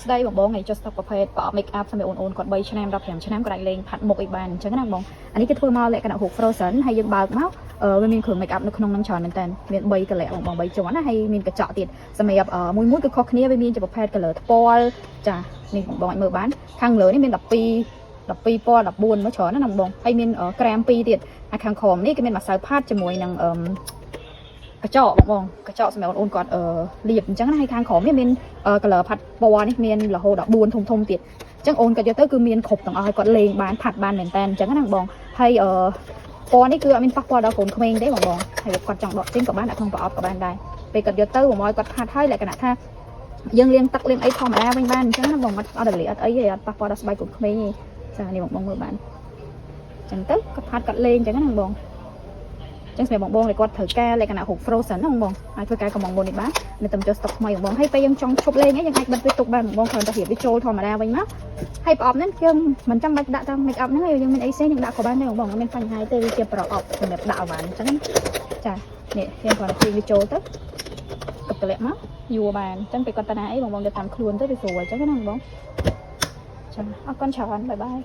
ស្ដីបងបងថ្ងៃចុះស្តុកប្រភេទប្រអប់ make up សម្រាប់អូនគាត់3ឆ្នាំ15ឆ្នាំក៏ដាច់លេងផាត់មុខអីបានអញ្ចឹងណាបងអានេះគេធ្វើមកលក្ខណៈរូប frozen ហើយយើងបើកមកវាមានគ្រឿង make up នៅក្នុងនឹងច្រើនមែនតើមាន3 color បង3ជាន់ណាហើយមានកញ្ចក់ទៀតសម្រាប់មួយគឺខុសគ្នាវាមានជាប្រភេទ color ថ្ពាល់ចានេះបងអាចមើលបានខាងលើនេះមាន12 12ពណ៌14មកច្រើនណាបងហើយមានក្រែម2ទៀតហើយខាងក្រោមនេះគេមានម្សៅផាត់ជាមួយនឹងកញ្ចក់បងកញ្ចក់សម្រាប់អូនគាត់លាបអញ្ចឹងណាហើយខាងក្រោមនេះមាន color ផាត់ពណ៌នេះមានរហូតដល់4ធំទៀតអញ្ចឹងអូនគាត់យកទៅគឺមានគ្រប់ទាំងអស់ហើយគាត់លេងបានផាត់បានមែនតើអញ្ចឹងណាបងហើយពណ៌នេះគឺអត់មានប៉ះពាល់ដល់កូនក្មេងទេបងហើយគាត់ចង់ដកចេញក៏បានដាក់ក្នុងប្រអប់ក៏បានដែរពេលគាត់យកទៅបងឲ្យគាត់ផាត់ហើយលក្ខណៈថាយើងលាងទឹកលាងអីធម្មតាវិញបានអញ្ចឹងណាបងអត់រលាអត់អីទេអត់ប៉ះពាល់ដល់ស្បែកកូនក្មេងទេចានេះបងមើលបានអញ្ចឹងទៅគាត់ផាត់គាត់លេងអញ្ចឹងណាបងចឹងសម្រាប់បងៗគាត់ត្រូវការលក្ខណៈរូប frozen ណាបងអាចធ្វើការកំងមុននេះបាននៅតាមចុះស្តុកថ្មីបងហើយពេលយើងចង់ឈប់លេងហ្នឹងយើងអាចបិទវាទុកបានបងគ្រាន់តែរៀបវាចូលធម្មតាវិញមកហើយប្រអប់ហ្នឹងយើងមិនចាំបាច់ដាក់តាម make up ហ្នឹងទេយើងមានអីផ្សេងយើងដាក់ក៏បានដែរបងអត់មានបញ្ហាទេវាជាប្រអប់សម្រាប់ដាក់អវ៉ាន់អញ្ចឹងចានេះយើងគ្រាន់តែព្រីវាចូលទៅទុកតម្លាក់មកយួរបានអញ្ចឹងពេលគាត់តាណាអីបងយកតាមខ្លួនទៅវាស្រួលអញ្ចឹងណាបងចាអរគុណច្រើនបាយបាយ